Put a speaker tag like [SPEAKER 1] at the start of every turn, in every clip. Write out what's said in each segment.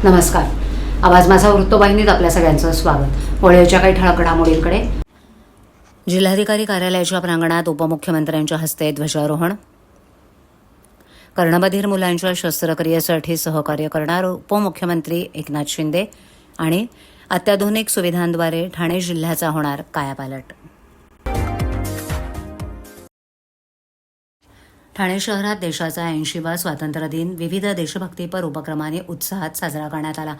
[SPEAKER 1] नमस्कार. आवाज माझा वृत्तवाहिनीत आपल्या सगळ्यांचं स्वागत. वळीच्या काही ठळक घडामोडींकडे. जिल्हाधिकारी कार्यालयाच्या प्रांगणात उपमुख्यमंत्र्यांच्या हस्ते ध्वजारोहण. कर्णबधिर मुलांच्या शस्त्रक्रियेसाठी सहकार्य करणार उपमुख्यमंत्री एकनाथ शिंदे आणि अत्याधुनिक सुविधांद्वारे ठाणे जिल्ह्याचा होणार कायापालट. ठाणे शहरात देशाचा 80वा स्वातंत्र्य दिन विविध देशभक्तीपर उपक्रमांनी उत्साहात साजरा करण्यात आला.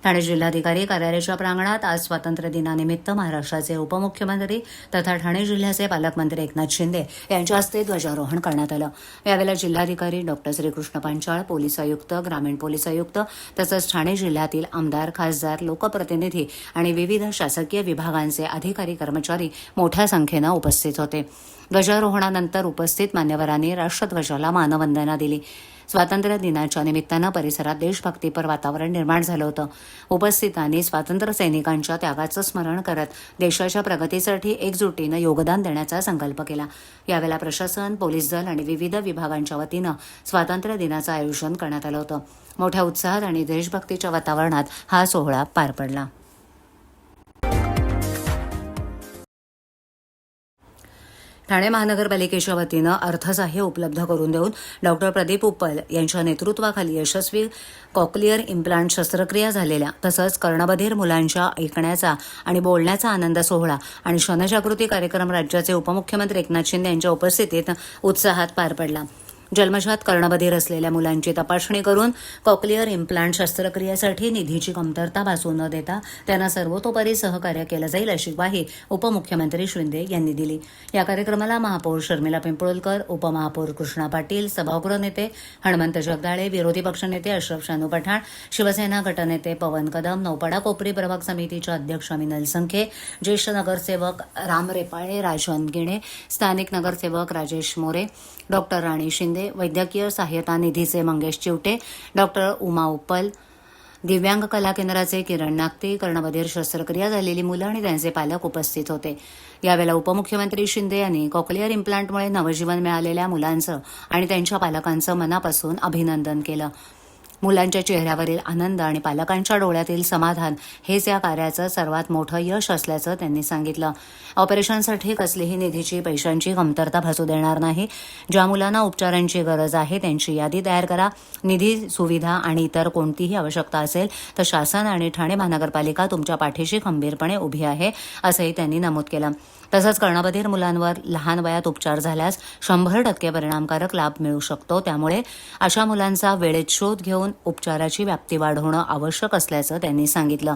[SPEAKER 1] ठाणे जिल्हाधिकारी कार्यालयाच्या प्रांगणात आज स्वातंत्र्य दिनानिमित्त महाराष्ट्राचे उपमुख्यमंत्री तथा ठाणे जिल्ह्याचे पालकमंत्री एकनाथ शिंदे यांच्या हस्ते ध्वजारोहण करण्यात आलं. यावेळेला जिल्हाधिकारी डॉक्टर श्रीकृष्ण पांचाळ, पोलीस आयुक्त, ग्रामीण पोलीस आयुक्त तसंच ठाणे जिल्ह्यातील आमदार, खासदार, लोकप्रतिनिधी आणि विविध शासकीय विभागांचे अधिकारी कर्मचारी मोठ्या संख्येनं उपस्थित होते. ध्वजारोहणानंतर उपस्थित मान्यवरांनी राष्ट्रध्वजाला मानवंदना दिली. स्वातंत्र्य दिनाच्या निमित्तानं परिसरात देशभक्तीपर वातावरण निर्माण झालं होतं. उपस्थितांनी स्वातंत्र्य सैनिकांच्या त्यागाचं स्मरण करत देशाच्या प्रगतीसाठी एकजुटीनं योगदान देण्याचा संकल्प केला. यावेळेला प्रशासन, पोलीस दल आणि विविध विभागांच्या वतीनं स्वातंत्र्य दिनाचं आयोजन करण्यात आलं होतं. मोठ्या उत्साहात आणि देशभक्तीच्या वातावरणात हा सोहळा पार पडला. ठाणे महानगरपालिकेच्या वतीनं अर्थसहाय्य उपलब्ध करून देऊन डॉक्टर प्रदीप उप्पल यांच्या नेतृत्वाखाली यशस्वी कॉक्लिअर इम्प्लांट शस्त्रक्रिया झालेल्या तसंच कर्णबधिर मुलांच्या ऐकण्याचा आणि बोलण्याचा आनंद सोहळा आणि जनजागृती कार्यक्रम राज्याचे उपमुख्यमंत्री एकनाथ शिंदे यांच्या उपस्थितीत उत्साहात पार पडला. जन्मजात कर्णबधिर असलेल्या मुलांची तपासणी करून कॉक्लिअर इम्प्लांट शस्त्रक्रियेसाठी निधीची कमतरता भासू न देता त्यांना सर्वतोपरी सहकार्य केलं जाईल अशी ग्वाही उपमुख्यमंत्री शिंदे यांनी दिली. या कार्यक्रमाला महापौर शर्मिला पिंपळकर, उपमहापौर कृष्णा पाटील, सभागृह नेते हनुमंत जगदाळे, विरोधी पक्षनेते अशरफ शानू पठाण, शिवसेना गटनेते पवन कदम, नौपाडा कोपरी प्रभाग समितीच्या अध्यक्ष मिनल संखे, ज्येष्ठ नगरसेवक राम रेपाळे, राजन गिणे, स्थानिक नगरसेवक राजेश मोरे, डॉक्टर राणी शिंदे, वैद्यकीय सहाय्यता निधीचे मंगेश चिवटे, डॉक्टर उमा उप्पल, दिव्यांग कला केंद्राचे किरण नागते, कर्णबधिर शस्त्रक्रिया झालेली मुलं आणि त्यांचे पालक उपस्थित होते. यावेळेला उपमुख्यमंत्री शिंदे यांनी कॉक्लिअर इम्प्लांटमुळे नवजीवन मिळालेल्या मुलांचं आणि त्यांच्या पालकांचं मनापासून अभिनंदन केलं. मुलांच्या चेहऱ्यावरील आनंद आणि पालकांच्या डोळ्यातील समाधान हेच या कार्याचं सर्वात मोठं यश असल्याचं त्यांनी सांगितलं. ऑपरेशनसाठी कसलीही निधीची, पैशांची कमतरता भासू देणार नाही. ज्या मुलांना उपचारांची गरज आहे त्यांची यादी तयार करा. निधी, सुविधा आणि इतर कोणतीही आवश्यकता असेल तर शासन आणि ठाणे महानगरपालिका तुमच्या पाठीशी खंबीरपणे उभी आहे, असंही त्यांनी नमूद केलं. तसंच कर्णबधिर मुलांवर लहान वयात उपचार झाल्यास 100% परिणामकारक लाभ मिळू शकतो. त्यामुळे अशा मुलांचा वेळेत शोध घेऊन उपचाराची व्याप्ती वाढवणं आवश्यक असल्याचं त्यांनी सांगितलं.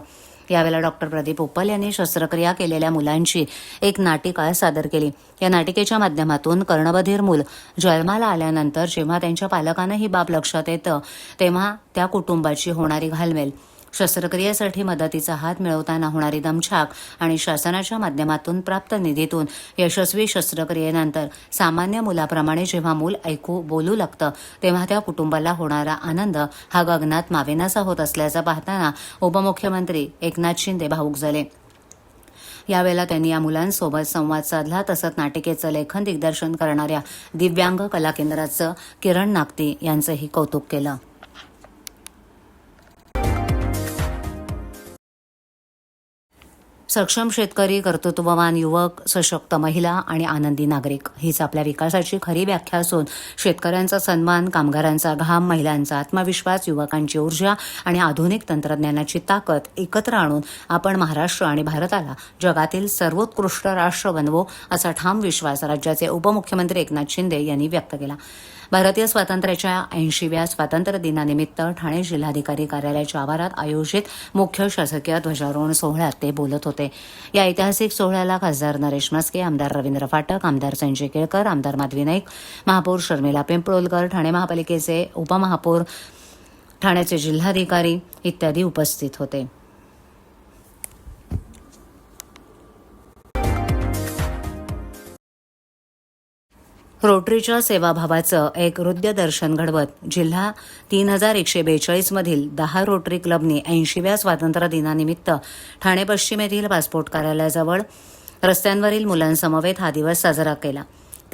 [SPEAKER 1] यावेळेला डॉक्टर प्रदीप उप्पल यांनी शस्त्रक्रिया केलेल्या मुलांची एक नाटिका सादर केली. या नाटिकेच्या माध्यमातून कर्णबधिर मूल जन्माला आल्यानंतर जेव्हा त्यांच्या पालकांना ही बाब लक्षात येतं तेव्हा त्या कुटुंबाची होणारी घालमेल, शस्त्रक्रियेसाठी मदतीचा हात मिळवताना होणारी दमछाक आणि शासनाच्या माध्यमातून प्राप्त निधीतून यशस्वी शस्त्रक्रियेनंतर सामान्य मुलाप्रमाणे जेव्हा मूल ऐकू, बोलू लागतं तेव्हा त्या कुटुंबाला होणारा आनंद हा गगनात मावेनासा होत असल्याचं पाहताना उपमुख्यमंत्री एकनाथ शिंदे भावूक झाले. यावेळेला त्यांनी या मुलांसोबत संवाद साधला. तसंच नाटिकेचं लेखन, दिग्दर्शन करणाऱ्या दिव्यांग कला केंद्राचं किरण नागते यांचंही कौतुक केलं. सक्षम शेतकरी, कर्तृत्ववान युवक, सशक्त महिला आणि आनंदी नागरिक हीच आपल्या विकासाची खरी व्याख्या असून शेतकऱ्यांचा सन्मान, कामगारांचा घाम, महिलांचा आत्मविश्वास, युवकांची ऊर्जा आणि आधुनिक तंत्रज्ञानाची ताकद एकत्र आणून आपण महाराष्ट्र आणि भारताला जगातील सर्वोत्कृष्ट राष्ट्र बनवू असा ठाम विश्वास राज्याचे उपमुख्यमंत्री एकनाथ शिंदे यांनी व्यक्त केला. भारतीय स्वातंत्र्याच्या 80व्या स्वातंत्र्य दिनानिमित्त ठाणे जिल्हाधिकारी कार्यालयाच्या आवारात आयोजित मुख्य शासकीय ध्वजारोहण सोहळ्यात ते बोलत होते. या ऐतिहासिक सोहळ्याला खासदार नरेश म्हस्के, आमदार रवींद्र फाटक, आमदार संजय केळकर, आमदार माधवी नाईक, महापौर शर्मिला पिंपळकर, ठाणे महापालिकेचे उपमहापौर, ठाण्याचे जिल्हाधिकारी इत्यादी उपस्थित होते. रोटरीच्या सेवाभावाचं एक हृदय दर्शन घडवत जिल्हा 3142 मधील 10 रोटरी क्लबनी 80व्या स्वातंत्र्य दिनानिमित्त ठाणे पश्चिम येथील पासपोर्ट कार्यालयाजवळ रस्त्यांवरील मुलांसमवेत हा दिवस साजरा केला.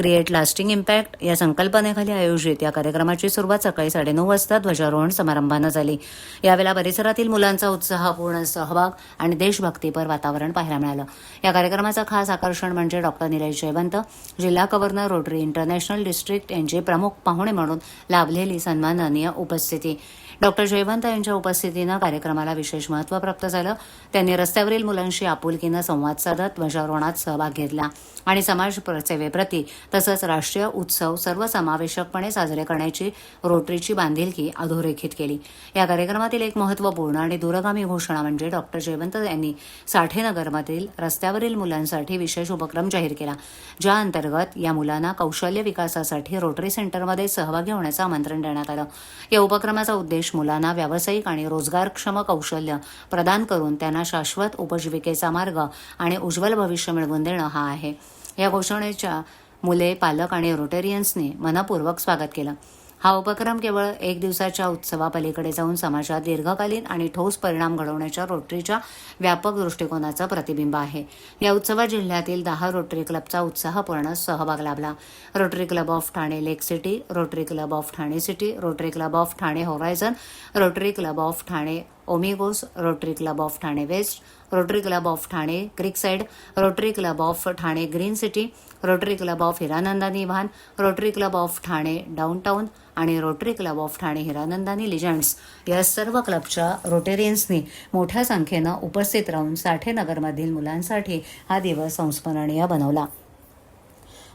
[SPEAKER 1] क्रिएट लास्टिंग इम्पॅक्ट या संकल्पनेखाली आयोजित या कार्यक्रमाची सुरुवात सकाळी 9:30 वाजता ध्वजारोहण समारंभानं झाली। यावेळेला परिसरातील मुलांचा उत्साहपूर्ण सहभाग आणि देशभक्तीपर वातावरण पाहायला मिळालं। या कार्यक्रमाचं खास आकर्षण म्हणजे डॉक्टर निलेश जयवंत, जिल्हा गव्हर्नर, रोटरी इंटरनॅशनल डिस्ट्रिक्ट यांची प्रमुख पाहुणे म्हणून लाभलेली सन्माननीय उपस्थिती। डॉक्टर जयवंत यांच्या उपस्थितीनं कार्यक्रमाला विशेष महत्त्व प्राप्त झालं। त्यांनी रस्त्यावरील मुलांशी आपुलकीनं संवाद साधत ध्वजारोहणात सहभाग घेतला आणि समाज सेवेप्रती तसंच राष्ट्रीय उत्सव सर्वसमावेशकपणे साजरे करण्याची रोटरीची बांधिलकी अधोरेखित केली। या कार्यक्रमातील एक महत्त्वपूर्ण आणि दूरगामी घोषणा म्हणजे डॉक्टर जयवंत यांनी साठेनगरमधील रस्त्यावरील मुलांसाठी विशेष उपक्रम जाहीर केला, ज्या अंतर्गत या मुलांना कौशल्य विकासासाठी रोटरी सेंटरमध्ये सहभागी होण्याचं आमंत्रण देण्यात आलं। या उपक्रमाचा उद्देश मुलांना व्यावसायिक आणि रोजगारक्षम कौशल्य प्रदान करून त्यांना शाश्वत उपजीविकेचा मार्ग आणि उज्ज्वल भविष्य मिळवून देणं हा आहे। या घोषणेच्या मुले, पालक आणि रोटेरियन्सने मनपूर्वक स्वागत केलं। हा उपक्रम केवळ एक दिवसाच्या उत्सवापलीकडे जाऊन समाजात दीर्घकालीन आणि ठोस परिणाम घडवण्याच्या रोटरीच्या व्यापक दृष्टिकोनाचं प्रतिबिंब आहे। या उत्सवात जिल्ह्यातील 10 रोटरी क्लबचा उत्साहपूर्ण सहभाग लाभला। Rotary club of Thane lake city, Rotary club of Thane city, Rotary club of Thane horizon, Rotary club of Thane Amigos, Rotary club of Thane west, Rotary club of Thane creekside, Rotary club of Thane green city, Rotary club of Hiranandani वाहन, Rotary club of Thane downtown आणि Rotary club of Thane Hiranandani legends या सर्व क्लबच्या रोटेरियन्सनी मोठ्या संख्येनं उपस्थित राहून साठेनगरमधील मुलांसाठी हा दिवस संस्मरणीय बनवला।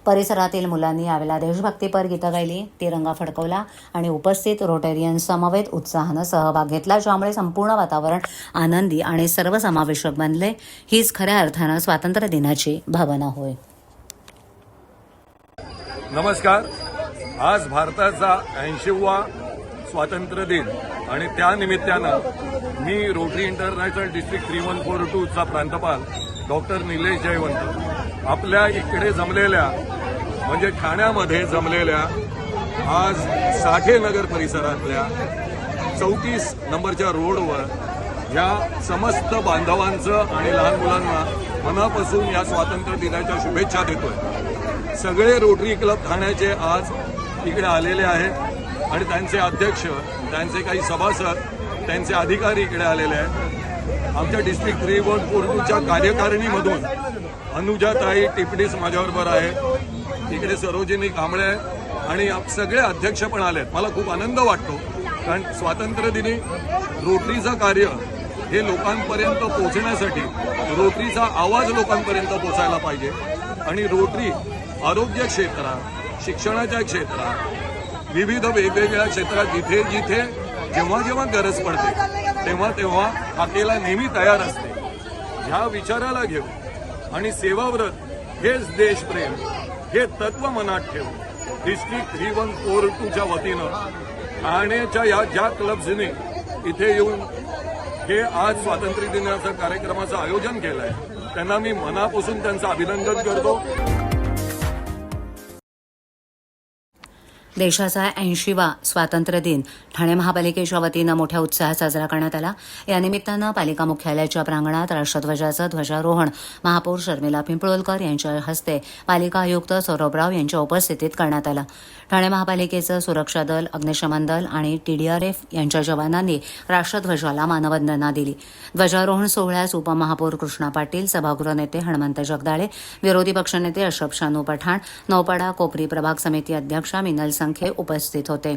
[SPEAKER 1] परिसरातील मुलांनी यावेळेला देशभक्तीपर गीतं गायली, तिरंगा फडकवला आणि उपस्थित रोटेरियन समवेत उत्साहानं सहभाग घेतला, ज्यामुळे संपूर्ण वातावरण आनंदी आणि सर्वसमावेशक बनले। हीच खऱ्या अर्थानं स्वातंत्र्य दिनाची भावना होय।
[SPEAKER 2] नमस्कार। आज भारताचा 80वा स्वातंत्र्य दिन आणि त्या निमित्तानं मी रोटरी इंटरनॅशनल डिस्ट्रिक्ट 3142 चा प्रांतपाल डॉक्टर निलेश जयवंत आपल्या इकडे जमलेल्या म्हणजे ठाण्यामध्ये जमलेल्या आज साठेनगर परिसरातल्या 34 नंबरच्या रोडवर या समस्त बांधवांचं आणि लहान मुलांना मनापासून या स्वातंत्र्य दिनाच्या शुभेच्छा देतोय। सगळे रोटरी क्लब ठाण्याचे आज इकडे आलेले आहेत आणि त्यांचे अध्यक्ष, त्यांचे काही सभासद, त्यांचे अधिकारी इकडे आलेले आहेत। आमच्या डिस्ट्रिक्ट 3142च्या कार्यकारिणीमधून अनुजाताई टिपडीस माझ्याबरोबर आहे, इकडे सरोजिनी कांबळे आणि सगळे अध्यक्ष पण आलेत। मला खूप आनंद वाटतो, कारण स्वातंत्र्य दिनी रोटरीचं कार्य हे लोकांपर्यंत पोहोचण्यासाठी रोटरीचा आवाज लोकांपर्यंत पोहोचायला पाहिजे आणि रोटरी आरोग्य क्षेत्रात, शिक्षणाच्या क्षेत्रात, विविध वेगवेगळ्या क्षेत्रात जिथे जिथे जेव्हा जेव्हा गरज पडते तेव्हा तेव्हा हाकेला नेहमी तयार असते। ह्या विचाराला घेऊन आणि सेवाव्रत हेच देशप्रेम हे तत्व मनात ठेवून डिस्ट्रिक्ट 3142च्या वतीनं ठाण्याच्या या ज्या क्लब्सनी इथे येऊन हे आज स्वातंत्र्य दिनाच्या कार्यक्रमाचं आयोजन केलं आहे त्यांना मी मनापासून त्यांचं अभिनंदन करतो।
[SPEAKER 1] देशाचा 80वा स्वातंत्र्य दिन ठाणे महापालिकेच्या वतीनं मोठ्या उत्साहात साजरा करण्यात आला। या निमित्तानं पालिका मुख्यालयाच्या प्रांगणात राष्ट्रध्वजाचं ध्वजारोहण महापौर शर्मिला पिंपळोलकर यांच्या हस्ते पालिका आयुक्त सौरभराव यांच्या उपस्थितीत करण्यात आलं। ठाणे महापालिकेचं सुरक्षा दल, अग्निशमन दल आणि TDRF यांच्या जवानांनी राष्ट्रध्वजाला मानवंदना दिली। ध्वजारोहण सोहळ्यास उपमहापौर कृष्णा पाटील, सभागृह नेते हनुमंत जगदाळे, विरोधी पक्षनेते अशरफ शानू पठाण, नौपाडा कोपरी प्रभाग समिती अध्यक्षा मिनल संख्ये उपस्थित होते।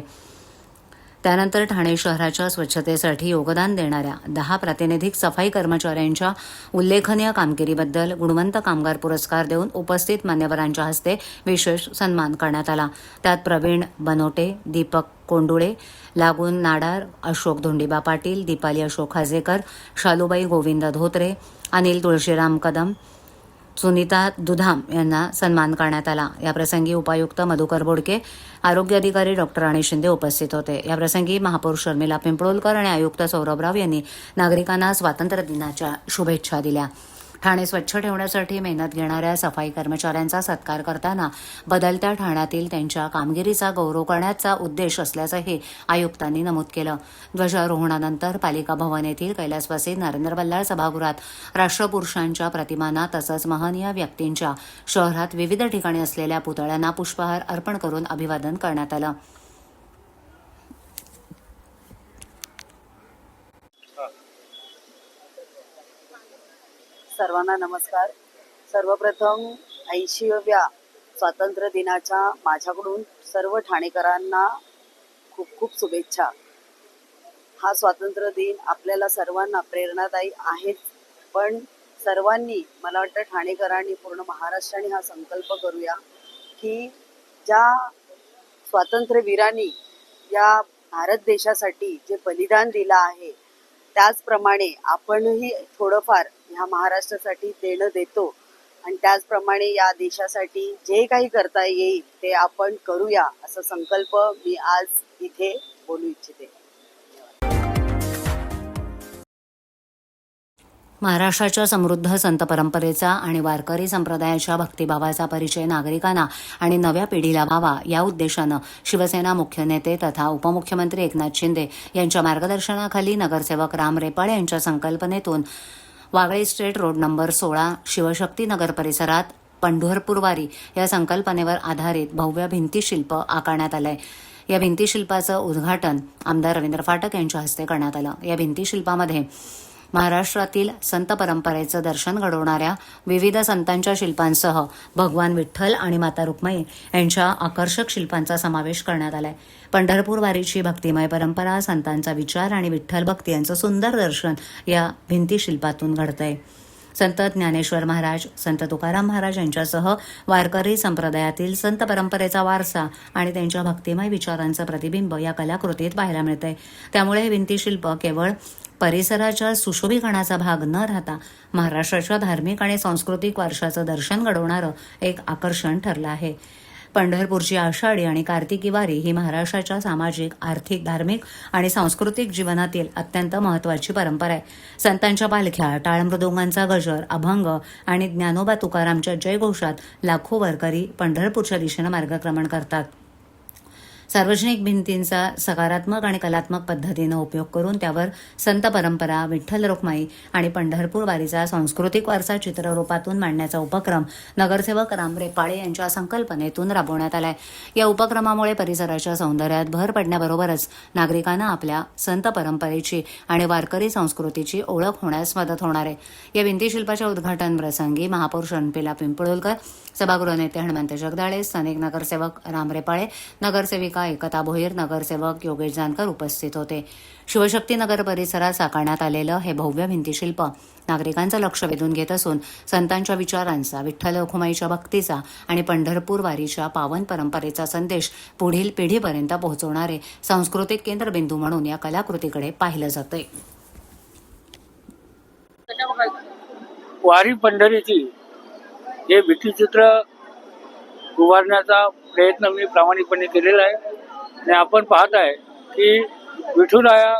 [SPEAKER 1] त्यानंतर ठाणे शहराच्या स्वच्छतेसाठी योगदान देणाऱ्या 10 प्रातिनिधिक सफाई कर्मचाऱ्यांच्या उल्लेखनीय कामगिरीबद्दल गुणवंत कामगार पुरस्कार देऊन उपस्थित मान्यवरांच्या हस्ते विशेष सन्मान करण्यात आला। त्यात प्रवीण बनोटे, दीपक कोंडुळे, लागून नाडार, अशोक धोंडीबा पाटील, दीपाली अशोक हाजेकर, शालूबाई गोविंद धोत्रे, अनिल तुळशीराम कदम, सुनीता दुधाम यांना सन्मान करण्यात आला। याप्रसंगी उपायुक्त मधुकर बोडके, आरोग्य अधिकारी डॉक्टर राणी शिंदे उपस्थित होते। याप्रसंगी महापौर शर्मिला पिंपळोलकर आणि आयुक्त सौरभराव यांनी नागरिकांना स्वातंत्र्य दिनाच्या शुभेच्छा दिल्या। ठाणे स्वच्छ ठेवण्यासाठी मेहनत घेणाऱ्या सफाई कर्मचाऱ्यांचा सत्कार करताना बदलत्या ठाण्यातील त्यांच्या कामगिरीचा गौरव करण्याचा उद्देश असल्याचंही आयुक्तांनी नमूद केलं. ध्वजारोहणानंतर पालिका भवन येथील कैलासवासी नरेंद्र बल्लाळ सभागृहात राष्ट्रपुरुषांच्या प्रतिमांना तसंच महनीय व्यक्तींच्या शहरात विविध ठिकाणी असलेल्या पुतळ्यांना पुष्पहार अर्पण करून अभिवादन करण्यात आलं.
[SPEAKER 3] सर्वांना नमस्कार. सर्वप्रथम 80व्या स्वातंत्र्य दिनाच्या माझ्याकडून सर्व ठाणेकरांना खूप खूप शुभेच्छा. हा स्वातंत्र्य दिन आपल्याला सर्वांना प्रेरणादायी आहेच, पण सर्वांनी मला वाटतं ठाणेकरांनी पूर्ण महाराष्ट्राने हा संकल्प करूया की ज्या स्वातंत्र्यवीरांनी या भारत देशासाठी जे बलिदान दिलं आहे त्याचप्रमाणे आपणही थोडंफार ह्या महाराष्ट्रासाठी देणं देतो आणि त्याचप्रमाणे या देशासाठी जे काही करता येईल ते आपण करूया असा संकल्प मी आज इथे बोलू इच्छिते.
[SPEAKER 1] महाराष्ट्राच्या समृद्ध संत परंपरेचा आणि वारकरी संप्रदायाच्या भक्तिभावाचा परिचय नागरिकांना आणि नव्या पिढीला व्हावा या उद्देशानं शिवसेना मुख्य नेते तथा उपमुख्यमंत्री एकनाथ शिंदे यांच्या मार्गदर्शनाखाली नगरसेवक राम रेपाळे यांच्या संकल्पनेतून Wagle street road number 16 Shivshakti Nagar परिसरात पंढरपूरवारी या संकल्पनेवर आधारित भव्य भिंतीशिल्प आकारण्यात आलंय. या भिंतीशिल्पाचं उद्घाटन आमदार रवींद्र फाटक यांच्या हस्ते करण्यात आलं. या भिंतीशिल्पामध्ये महाराष्ट्रातील संत परंपरेचं दर्शन घडवणाऱ्या विविध संतांच्या शिल्पांसह भगवान विठ्ठल आणि माता रुक्मिणी यांच्या आकर्षक शिल्पांचा समावेश करण्यात आलाय. पंढरपूर वारीची भक्तिमय परंपरा, संतांचा विचार आणि विठ्ठल भक्ती यांचं सुंदर दर्शन या भिंतीशिल्पातून घडतंय. संत ज्ञानेश्वर महाराज, संत तुकाराम महाराज यांच्यासह वारकरी संप्रदायातील संत परंपरेचा वारसा आणि त्यांच्या भक्तिमय विचारांचं प्रतिबिंब या कलाकृतीत पाहायला मिळतंय. त्यामुळे हे भिंतीशिल्प केवळ परिसराच्या सुशोभीकरणाचा भाग न राहता महाराष्ट्राच्या धार्मिक आणि सांस्कृतिक वारशाचं दर्शन घडवणारं एक आकर्षण ठरलं आहे. पंढरपूरची आषाढी आणि कार्तिकी वारी ही महाराष्ट्राच्या सामाजिक, आर्थिक, धार्मिक आणि सांस्कृतिक जीवनातील अत्यंत महत्त्वाची परंपरा आहे. संतांच्या पालख्या, टाळमृदुंगांचा गजर, अभंग आणि ज्ञानोबा तुकारामच्या जयघोषात लाखो वारकरी पंढरपूरच्या दिशेनं मार्गक्रमण करतात. सार्वजनिक भिंतींचा सकारात्मक आणि कलात्मक पद्धतीनं उपयोग करून त्यावर संत परंपरा, विठ्ठल रुक्माई आणि पंढरपूर वारीचा सांस्कृतिक वारसा चित्ररूपातून मांडण्याचा उपक्रम नगरसेवक राम रेपाळे यांच्या संकल्पनेतून राबवण्यात आलाय. या उपक्रमामुळे परिसराच्या सौंदर्यात भर पडण्याबरोबरच नागरिकांना आपल्या संत परंपरेची आणि वारकरी संस्कृतीची ओळख होण्यास मदत होणार आहे. या भिंतीशिल्पाच्या उद्घाटन प्रसंगी महापौर शरणपिला पिंपळुलकर, सभागृह नेते हनुमंत जगदाळे, स्थानिक नगरसेवक राम रेपाळे, नगरसेविका एकता भोईर, नगरसेवक योगेश जानकर उपस्थित होते. शिवशक्ती नगर परिसरात साकारण्यात आलेलं हे भव्य भिंतीशिल्प नागरिकांचं लक्ष वेधून घेत असून संतांच्या विचारांचा, विठ्ठल रखुमाईच्या भक्तीचा आणि पंढरपूर वारीच्या पावन परंपरेचा संदेश पुढील पिढीपर्यंत पोहोचवणारे सांस्कृतिक केंद्रबिंदू म्हणून या कलाकृतीकडे पाहिलं जातंय.
[SPEAKER 4] वारी पंढरीची हे भित्तीचित्र उभारण्याचा प्रयत्न मी प्रामाणिकपणे केलेला आहे आणि आपण पाहत आहे की विठुराया,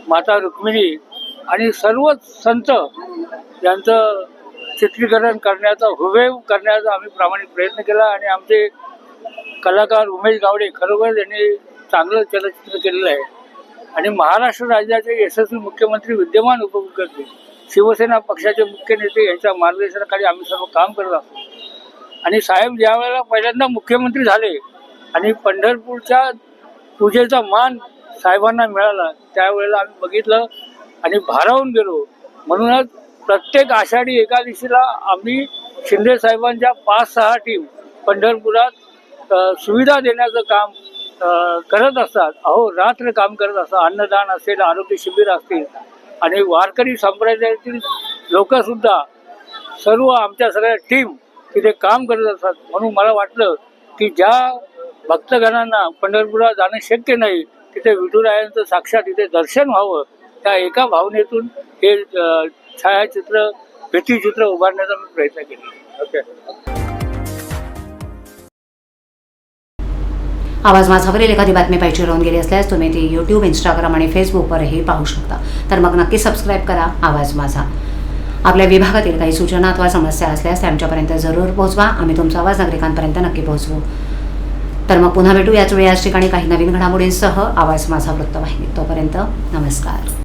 [SPEAKER 4] माता रुक्मिणी आणि सर्वच संत यांचं चित्रीकरण करण्याचा, हुबेहूब करण्याचा आम्ही प्रामाणिक प्रयत्न केला आणि आमचे कलाकार उमेश गावडे खरोखर यांनी चांगलं चलचित्र केलेलं आहे. आणि महाराष्ट्र राज्याचे यशस्वी मुख्यमंत्री, विद्यमान उपमुख्यमंत्री, शिवसेना पक्षाचे मुख्य नेते यांच्या मार्गदर्शनाखाली आम्ही सर्व काम करत आहोत. आणि साहेब ज्या वेळेला पहिल्यांदा मुख्यमंत्री झाले आणि पंढरपूरच्या पूजेचा मान साहेबांना मिळाला त्यावेळेला आम्ही बघितलं आणि भारावून गेलो. म्हणूनच प्रत्येक आषाढी एकादशीला आम्ही शिंदे साहेबांच्या 5-6 टीम पंढरपुरात सुविधा देण्याचं काम करत असतात. अहोरात्र काम करत असतात. अन्नदान असेल, आरोग्य शिबिर असतील आणि वारकरी संप्रदायातील लोकसुद्धा सर्व आमच्या सगळ्या टीम तिथे काम करत असतात. म्हणून मला वाटलं की ज्या भक्तगणांना पंढरपुरात जाणं शक्य नाही तिथे विठुरायांचं साक्षात तिथे दर्शन व्हावं, त्या एका भावनेतून हे छायाचित्र, भित्तीचित्र उभारण्याचा मी प्रयत्न केला. ओके.
[SPEAKER 1] आवाज माझावरील एखादी बातमी पाहिजे राहून गेली असल्यास तुम्ही ती YouTube, Instagram आणि Facebookवरही पाहू शकता. तर मग नक्की सबस्क्राईब करा आवाज माझा. आपल्या विभागातील काही सूचना अथवा समस्या असल्यास त्या आमच्यापर्यंत जरूर पोहोचवा. आम्ही तुमचा आवाज नागरिकांपर्यंत नक्की पोहोचवू. तर मग पुन्हा भेटू याच वेळी याच ठिकाणी काही नवीन घडामोडींसह. आवाज माझा वृत्तवाहिनी. तोपर्यंत नमस्कार.